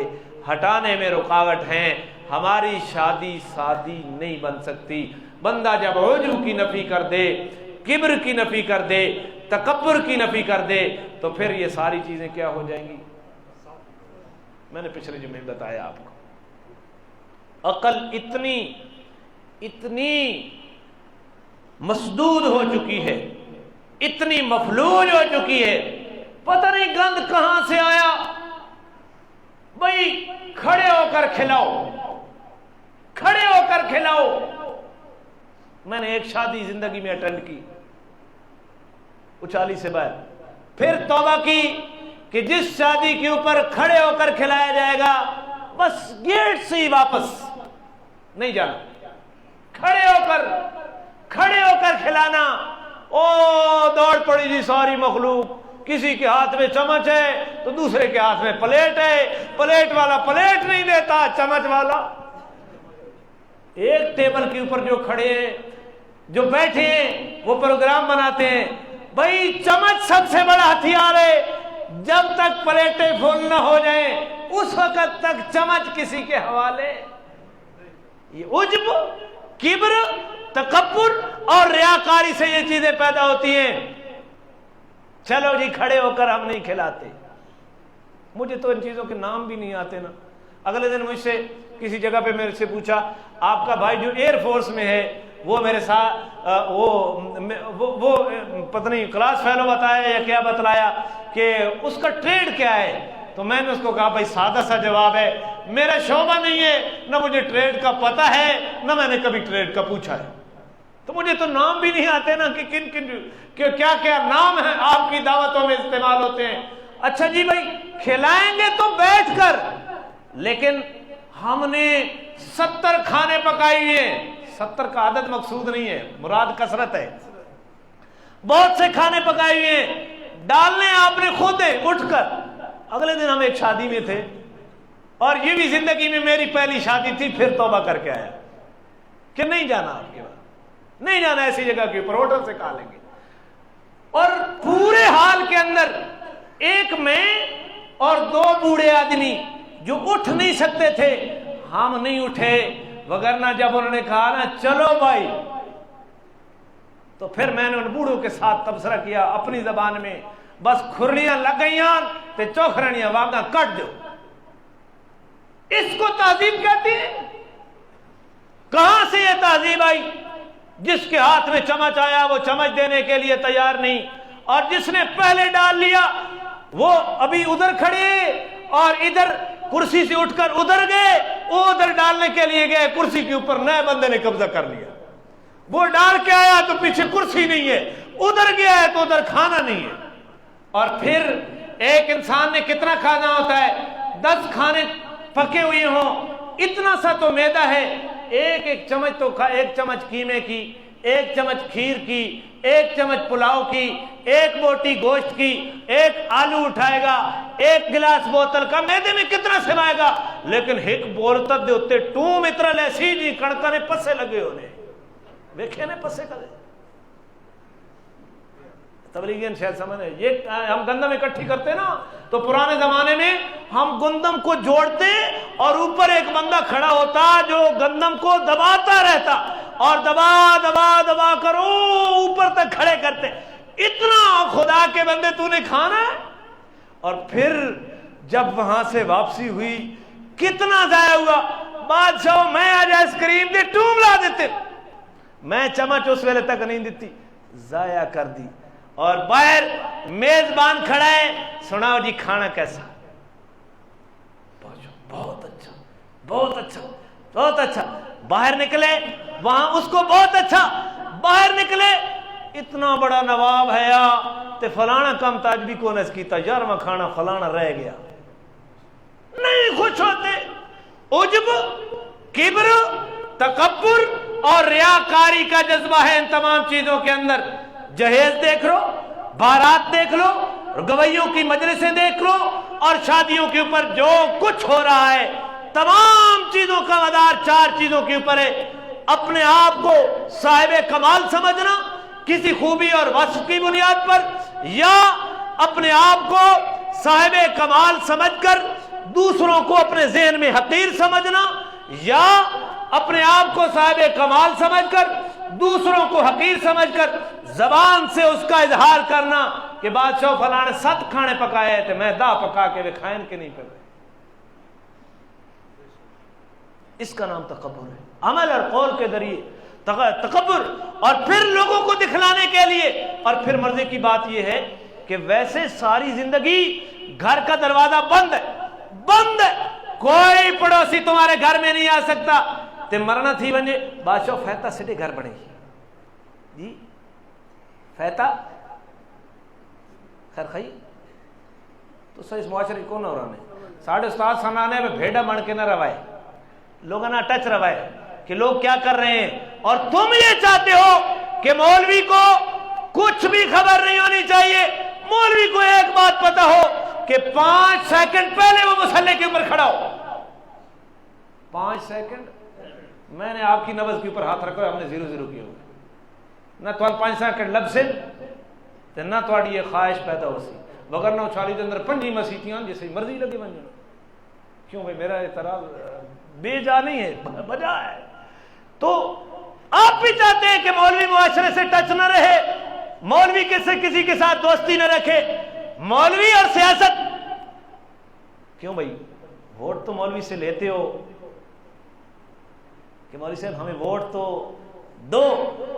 ہٹانے میں رکاوٹ ہیں۔ ہماری شادی سادی نہیں بن سکتی۔ بندہ جب عجب کی نفی کر دے، کبر کی نفی کر دے، تکبر کی نفی کر دے تو پھر یہ ساری چیزیں کیا ہو جائیں گی؟ میں نے پچھلے جمعے بتایا آپ کو، عقل اتنی مسدود ہو چکی ہے، اتنی مفلوج ہو چکی ہے، پتہ نہیں گند کہاں سے آیا۔ بھائی کھڑے ہو کر کھلاؤ، کھڑے ہو کر کھلاؤ۔ میں نے ایک شادی زندگی میں اٹینڈ کی 40 سے باہر، پھر توبہ کی کہ جس شادی کے اوپر کھڑے ہو کر کھلایا جائے گا بس گیٹ سے ہی واپس نہیں جانا، کھڑے ہو کر کھلانا۔ او دوڑ پڑی جی ساری مخلوق، کسی کے ہاتھ میں چمچ ہے تو دوسرے کے ہاتھ میں پلیٹ ہے، پلیٹ والا پلیٹ نہیں دیتا، چمچ والا ایک ٹیبل کے اوپر جو کھڑے ہیں، جو بیٹھے ہیں، وہ پروگرام بناتے ہیں۔ بھائی چمچ سب سے بڑا ہتھیار ہے، جب تک پلیٹیں فل نہ ہو جائیں اس وقت تک چمچ کسی کے حوالے۔ یہ عجب، کبر، تکبر اور ریاکاری سے یہ چیزیں پیدا ہوتی ہیں۔ چلو جی کھڑے ہو کر ہم نہیں کھلاتے، مجھے تو ان چیزوں کے نام بھی نہیں آتے نا۔ اگلے دن مجھ سے کسی جگہ پہ میرے سے پوچھا، آپ کا بھائی جو ایئر فورس میں ہے وہ میرے ساتھ وہ پتہ نہیں کلاس فیلو بتایا یا کیا بتلایا کہ اس کا ٹریڈ کیا ہے، تو میں نے اس کو کہا بھائی سادہ سا جواب ہے، میرا شعبہ نہیں ہے، نہ مجھے ٹریڈ کا پتہ ہے نہ میں نے کبھی ٹریڈ کا پوچھا ہے، تو مجھے تو نام بھی نہیں آتے نا کہ کیا کیا نام ہے آپ کی دعوتوں میں استعمال ہوتے ہیں۔ اچھا جی بھائی کھلائیں گے تو بیٹھ کر، لیکن ہم نے 70 کھانے پکائی ہوئے، 70 کا عدد مقصود نہیں ہے، مراد کثرت ہے، بہت سے کھانے پکائے ہوئے ہیں، ڈالنے آپ نے خود ہے اٹھ کر۔ اگلے دن ہم ایک شادی میں تھے، اور یہ بھی زندگی میں میری پہلی شادی تھی، پھر توبہ کر کے آیا کہ نہیں جانا، آپ کے بعد نہیں جانا ایسی جگہ کے اوپر، ہوٹل سے کھا لیں گے۔ اور پورے حال کے اندر ایک میں اور 2 بوڑھے آدمی جو اٹھ نہیں سکتے تھے، ہم نہیں اٹھے، وگرنہ جب انہوں نے کہا نا چلو بھائی، تو پھر میں نے ان بوڑھوں کے ساتھ تبصرہ کیا اپنی زبان میں، بس کھرنیاں لگ گئیاں تے چوکھرنیاں واگاں کٹ دو۔ اس کو تہذیب کہتی ہے؟ کہاں سے یہ تہذیب آئی؟ جس کے ہاتھ میں چمچ آیا وہ چمچ دینے کے لیے تیار نہیں، اور جس نے پہلے ڈال لیا وہ ابھی ادھر کھڑے اور ادھر کرسی سے اٹھ کر ادھر گئے، وہ ادھر ڈالنے کے لیے گئے، کرسی کے اوپر نئے بندے نے قبضہ کر لیا، وہ ڈال کے آیا تو پیچھے کرسی نہیں ہے، ادھر گیا ہے تو ادھر کھانا نہیں ہے۔ اور پھر ایک انسان نے کتنا کھانا ہوتا ہے؟ 10 کھانے پکے ہوئے ہوں، اتنا سا تو میدا ہے، ایک چمچ تو ایک چمچ قیمے کی، ایک چمچ کھیر کی، ایک چمچ پلاؤ کی، ایک بوٹی گوشت کی، ایک آلو اٹھائے گا، ایک گلاس بوتل کا، میدے میں کتنا سمائے گا؟ لیکن ایک بولتر دے اتے ٹوم اتنا لیسی جی کڑکا نے پسے لگے ہونے، دیکھے نے پسے کرے تبلیغین شاید سمجھے۔ یہ ہم گندم اکٹھی کرتے نا تو پرانے زمانے میں ہم گندم کو جوڑتے اور اوپر ایک بندہ کھڑا ہوتا جو گندم کو دباتا رہتا اور دبا دبا دبا کرو اوپر تک کھڑے کرتے، اتنا خدا کے بندے تو نے کھانا ہے۔ اور پھر جب وہاں سے واپسی ہوئی کتنا ضائع ہوا، بادشاہ میں آج آئس کریم دے ٹوم لا دیتے، میں چمچ اس ویلے تک نہیں دیتی، ضائع کر دی۔ اور باہر میزبان کھڑا ہے، سناؤ جی کھانا کیسا؟ بہت اچھا بہت اچھا بہت اچھا۔ باہر نکلے وہاں اس کو بہت اچھا، باہر نکلے اتنا بڑا نواب ہے یا تے فلانا کم تاج بھی کون اس کیتا، یار میں کھانا فلانا رہ گیا، نہیں خوش ہوتے۔ عجب، کبر، تکبر اور ریاکاری کا جذبہ ہے ان تمام چیزوں کے اندر۔ جہیز دیکھ لو، بارات دیکھ لو، گویوں کی مجلسیں دیکھ لو، اور شادیوں کے اوپر جو کچھ ہو رہا ہے تمام چیزوں کا مدار 4 چیزوں کے اوپر ہے۔ اپنے آپ کو صاحب کمال سمجھنا کسی خوبی اور وصف کی بنیاد پر، یا اپنے آپ کو صاحب کمال سمجھ کر دوسروں کو اپنے ذہن میں حقیر سمجھنا، یا اپنے آپ کو صاحب کمال سمجھ کر دوسروں کو حقیر سمجھ کر زبان سے اس کا اظہار کرنا کہ بادشاہ فلاں نے 7 کھانے پکائے تھے میں 10 پکا کے کھائیں کے نہیں پکائے۔ اس کا نام تکبر ہے، عمل اور قول کے ذریعے تکبر، اور پھر لوگوں کو دکھلانے کے لیے۔ اور پھر مرضی کی بات یہ ہے کہ ویسے ساری زندگی گھر کا دروازہ بند ہے، بند ہے، کوئی پڑوسی تمہارے گھر میں نہیں آ سکتا۔ تے مرنا تھی بنجے بادشاہ فیتا سٹے گھر بنے گی جی، فیتا خیر خی تو سر اس معاشرے کون نہ رہنے ساڑھے استاد سنانے میں بھیڑا بن کے نہ روائے، لوگوں نہ ٹچ روائے کہ لوگ کیا کر رہے ہیں۔ اور تم یہ چاہتے ہو کہ مولوی کو کچھ بھی خبر نہیں ہونی چاہیے، مولوی کو ایک بات پتا ہو کہ 5 سیکنڈ پہلے وہ مصلی کے اوپر کھڑا ہو۔ 5 سیکنڈ میں نے آپ کی نبض کے اوپر ہاتھ رکھا، ہم نے 0-0 کیا ہوگا نہ تو 5 سیکنڈ لب سے نہ تھوڑی یہ خواہش پیدا ہو سی، وگرنہ اچھالی کے اندر 5 مسیتیاں جیسے مرضی لگے بن جانا۔ کیوں بھائی میرا اعتراض بے جا نہیں ہے، بجا ہے۔ تو آپ بھی چاہتے ہیں کہ مولوی معاشرے سے ٹچ نہ رہے، مولوی کسی کے ساتھ دوستی نہ رکھے، مولوی اور سیاست۔ کیوں بھائی ووٹ تو مولوی سے لیتے ہو کہ مولوی صاحب ہمیں ووٹ تو دو،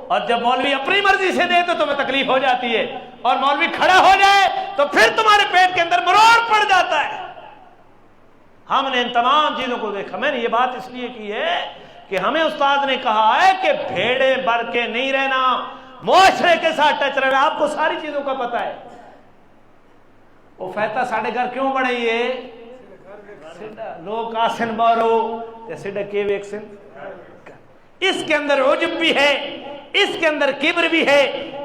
اور جب مولوی اپنی مرضی سے دے تو تمہیں تکلیف ہو جاتی ہے، اور مولوی کھڑا ہو جائے تو پھر تمہارے پیٹ کے اندر مروڑ پڑ جاتا ہے۔ ہم نے ان تمام چیزوں کو دیکھا۔ میں نے یہ بات اس لیے کی ہے کہ ہمیں استاد نے کہا ہے کہ بھیڑے بھر کے نہیں رہنا، معاشرے کے ساتھ ٹچ رہنا۔ آپ کو ساری چیزوں کا پتہ ہے۔ وہ فیتا ساڑھے گھر کیوں بڑھے یہ لوگ آسن بارو سڈا کے ویکسن، اس کے اندر عجب بھی ہے، اس کے اندر کبر بھی ہے،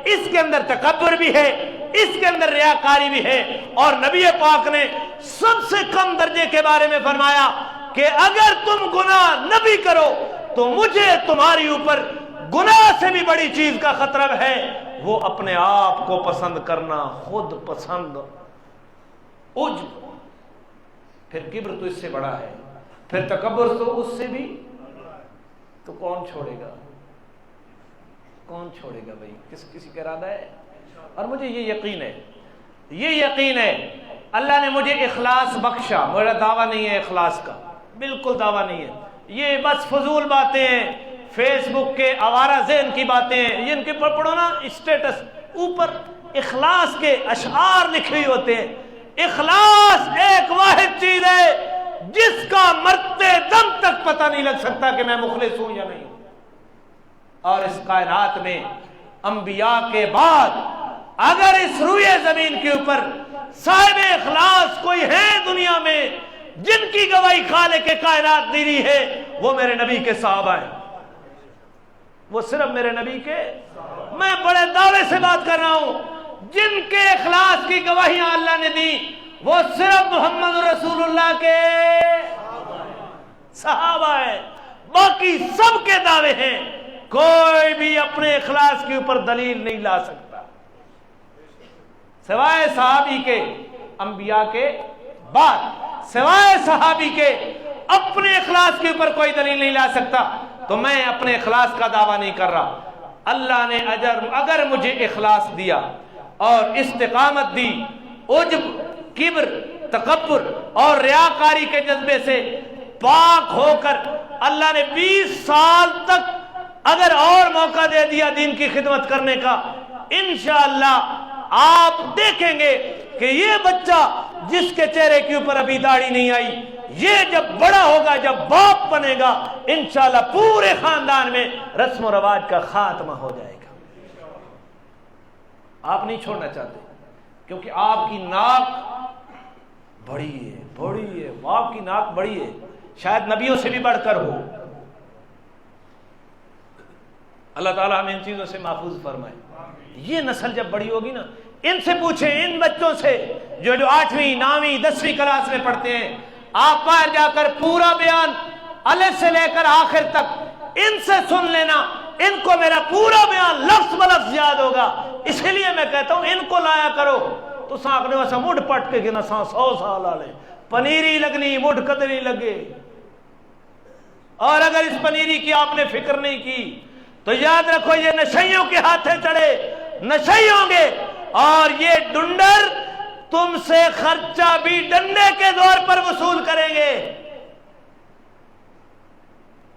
اس کے اندر تکبر بھی ہے، اس کے اندر ریاکاری بھی ہے۔ اور نبی پاک نے سب سے کم درجے کے بارے میں فرمایا کہ اگر تم گناہ نہ بھی کرو تو مجھے تمہاری اوپر گناہ سے بھی بڑی چیز کا خطرہ ہے، وہ اپنے آپ کو پسند کرنا، خود پسند، عجب۔ پھر کبر تو اس سے بڑا ہے، پھر تکبر تو اس سے بھی، تو کون چھوڑے گا؟ کون چھوڑے گا بھائی؟ کسی کا ارادہ ہے؟ اور مجھے یہ یقین ہے، یہ یقین ہے اللہ نے مجھے اخلاص بخشا۔ میرا دعویٰ نہیں ہے اخلاص کا، بالکل دعویٰ نہیں ہے، یہ بس فضول باتیں ہیں، فیس بک کے آوارہ ذہن کی باتیں ہیں، یہ ان کے پر پڑھو نا اسٹیٹس، اوپر اخلاص کے اشعار لکھے ہوئے ہوتے ہیں۔ اخلاص ایک واحد چیز ہے جس کا مرتے دم تک پتہ نہیں لگ سکتا کہ میں مخلص ہوں یا نہیں ہوں۔ اور اس کائنات میں انبیاء کے بعد اگر اس روئے زمین کے اوپر صاحب اخلاص کوئی ہے دنیا میں جن کی گواہی خالق کائنات دی ہے، وہ میرے نبی کے صحابہ ہیں، وہ صرف میرے نبی کے، میں بڑے دعوے سے بات کر رہا ہوں، جن کے اخلاص کی گواہیاں اللہ نے دی وہ صرف محمد رسول اللہ کے صحابہ ہیں، باقی سب کے دعوے ہیں، کوئی بھی اپنے اخلاص کے اوپر دلیل نہیں لا سکتا سوائے صحابی کے، انبیاء کے بعد سوائے صحابی کے اپنے اخلاص کے اوپر کوئی دلیل نہیں لا سکتا۔ تو میں اپنے اخلاص کا دعویٰ نہیں کر رہا، اللہ نے اگر مجھے اخلاص دیا اور استقامت دی، عجب، کبر، تکبر اور ریاکاری کے جذبے سے پاک ہو کر اللہ نے 20 سال تک اگر اور موقع دے دیا دین کی خدمت کرنے کا، انشاءاللہ آپ دیکھیں گے کہ یہ بچہ جس کے چہرے کے اوپر ابھی داڑھی نہیں آئی، یہ جب بڑا ہوگا، جب باپ بنے گا، انشاءاللہ پورے خاندان میں رسم و رواج کا خاتمہ ہو جائے گا۔ آپ نہیں چھوڑنا چاہتے کیونکہ آپ کی ناک بڑی ہے، آپ کی ناک بڑی ہے، شاید نبیوں سے بھی بڑھ کر ہو۔ اللہ تعالیٰ ہمیں ان چیزوں سے محفوظ فرمائے۔ یہ نسل جب بڑی ہوگی نا، ان سے پوچھیں، ان بچوں سے جو 8ویں 9ویں 10ویں کلاس میں پڑھتے ہیں، آپ باہر جا کر پورا بیان الف سے لے کر آخر تک ان سے سن لینا، ان کو میرا پورا بیان لفظ بلفظ یاد ہوگا۔ اس لیے میں کہتا ہوں ان کو لایا کرو تو ساکھنے واسا مڈ پٹ کے گنا 100 سال آلے پنیری لگنی مڈ قدری لگے۔ اور اگر اس پنیری کی آپ نے فکر نہیں کی تو یاد رکھو یہ نشیوں کے ہاتھیں چڑھے نشئی ہوں گے، اور یہ ڈنڈر تم سے خرچہ بھی ڈنڈے کے دور پر وصول کریں گے۔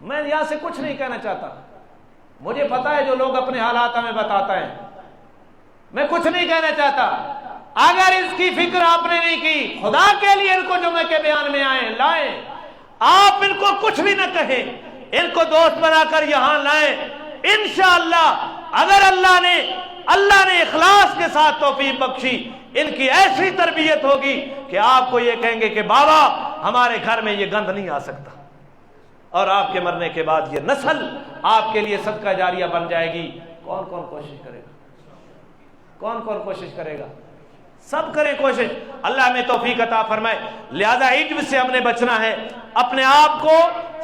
میں یہاں سے کچھ نہیں کہنا چاہتا، مجھے پتا ہے جو لوگ اپنے حالات ہمیں بتاتا ہے، میں کچھ نہیں کہنا چاہتا۔ اگر اس کی فکر آپ نے نہیں کی، خدا کے لیے ان کو جمعے کے بیان میں لائیں، آپ ان کو کچھ بھی نہ کہیں، ان کو دوست بنا کر یہاں لائیں، انشاءاللہ اگر اللہ نے اخلاص کے ساتھ توفیق بخشی، ان کی ایسی تربیت ہوگی کہ آپ کو یہ کہیں گے کہ بابا ہمارے گھر میں یہ گند نہیں آ سکتا، اور آپ کے مرنے کے بعد یہ نسل آپ کے لیے صدقہ جاریہ بن جائے گی۔ کون کون کوشش کرے گا؟ کون کون کوشش کرے گا؟ سب کریں کوشش، اللہ ہمیں توفیق عطا فرمائے۔ لہذا عجب سے ہم نے بچنا ہے، اپنے آپ کو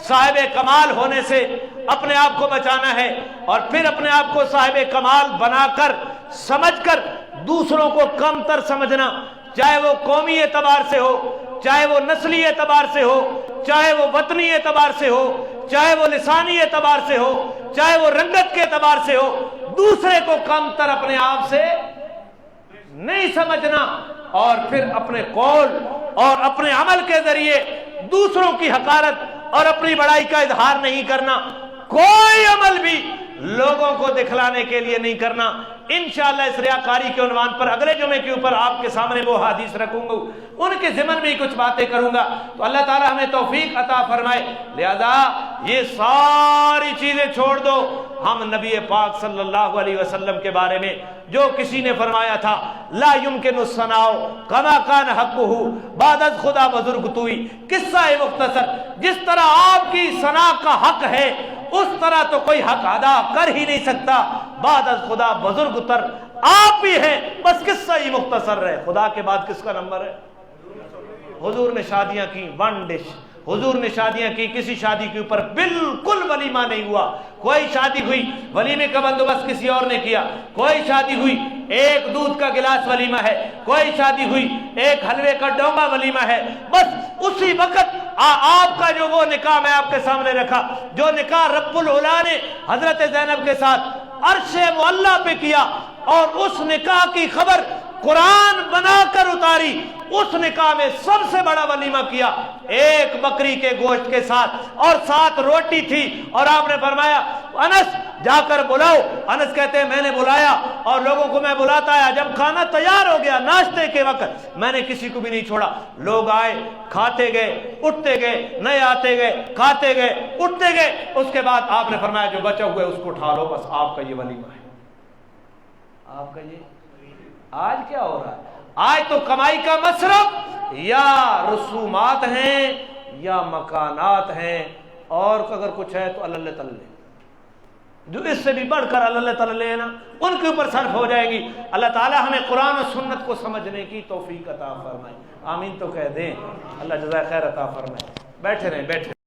صاحب کمال ہونے سے اپنے آپ کو بچانا ہے، اور پھر اپنے آپ کو صاحب کمال بنا کر سمجھ کر دوسروں کو کم تر سمجھنا، چاہے وہ قومی اعتبار سے ہو، چاہے وہ نسلی اعتبار سے ہو، چاہے وہ وطنی اعتبار سے ہو، چاہے وہ لسانی اعتبار سے ہو، چاہے وہ رنگت کے اعتبار سے ہو، دوسرے کو کم تر اپنے آپ سے نہیں سمجھنا، اور پھر اپنے قول اور اپنے عمل کے ذریعے دوسروں کی حقارت اور اپنی بڑائی کا اظہار نہیں کرنا، کوئی عمل بھی لوگوں کو دکھلانے کے لیے نہیں کرنا۔ انشاءاللہ اس ریاکاری کے عنوان پر اگلے جمعے کے اوپر آپ کے سامنے وہ حدیث رکھوں گا، ان کے ضمن میں ہی کچھ باتیں کروں گا، تو اللہ تعالی ہمیں توفیق عطا فرمائے۔ لہذا یہ ساری چیزیں چھوڑ دو، ہم نبی پاک صلی اللہ علیہ وسلم کے بارے میں جو کسی نے فرمایا تھا لا یمکن الثناء کما کان حقہ بعد از خدا بزرگ توئی، قصہ مختصر، جس طرح آپ کی ثنا کا حق ہے اس طرح تو کوئی حق ادا کر ہی نہیں سکتا، بعد از خدا بزرگ تر آپ ہی ہیں، بس قصہ ہی مختصر رہے۔ خدا کے بعد کس کا نمبر ہے؟ حضور نے شادیاں کی 1 ڈش، حضور نے شادیاں کی، کسی شادی کے اوپر بالکل ولیمہ نہیں ہوا، کوئی شادی ہوئی ولیمے کا بندوبست کسی اور نے کیا، کوئی شادی ہوئی ایک دودھ کا گلاس ولیمہ ہے، کوئی شادی ہوئی ایک حلوے کا ڈوما ولیمہ ہے، بس اسی وقت آپ کا جو وہ نکاح میں آپ کے سامنے رکھا، جو نکاح رب العلا نے حضرت زینب کے ساتھ عرش معلیٰ پہ کیا، اور اس نکاح کی خبر قرآن بنا کر اتاری، اس نکاح میں سب سے بڑا ولیمہ کیا ایک بکری کے گوشت کے ساتھ، اور ساتھ روٹی تھی، اور آپ نے فرمایا انس جا کر بلاؤ۔ انس کہتے ہیں میں نے بلایا اور لوگوں کو میں بلاتا آیا، جب کھانا تیار ہو گیا ناشتے کے وقت میں نے کسی کو بھی نہیں چھوڑا، لوگ آئے کھاتے گئے اٹھتے گئے، نئے آتے گئے کھاتے گئے اٹھتے گئے، اس کے بعد آپ نے فرمایا جو بچا ہوا ہے اس کو اٹھا لو، بس آپ کا یہ ولیمہ ہے۔ آپ کا یہ آج کیا ہو رہا ہے؟ آج تو کمائی کا مصرف یا رسومات ہیں یا مکانات ہیں، اور اگر کچھ ہے تو اللہ تعالی جو اس سے بھی بڑھ کر اللہ تعالی ہے نا ان کے اوپر صرف ہو جائے گی۔ اللہ تعالی ہمیں قرآن و سنت کو سمجھنے کی توفیق عطا فرمائے، آمین تو کہہ دیں۔ اللہ جزائے خیر عطا فرمائے۔ بیٹھے رہیں بیٹھے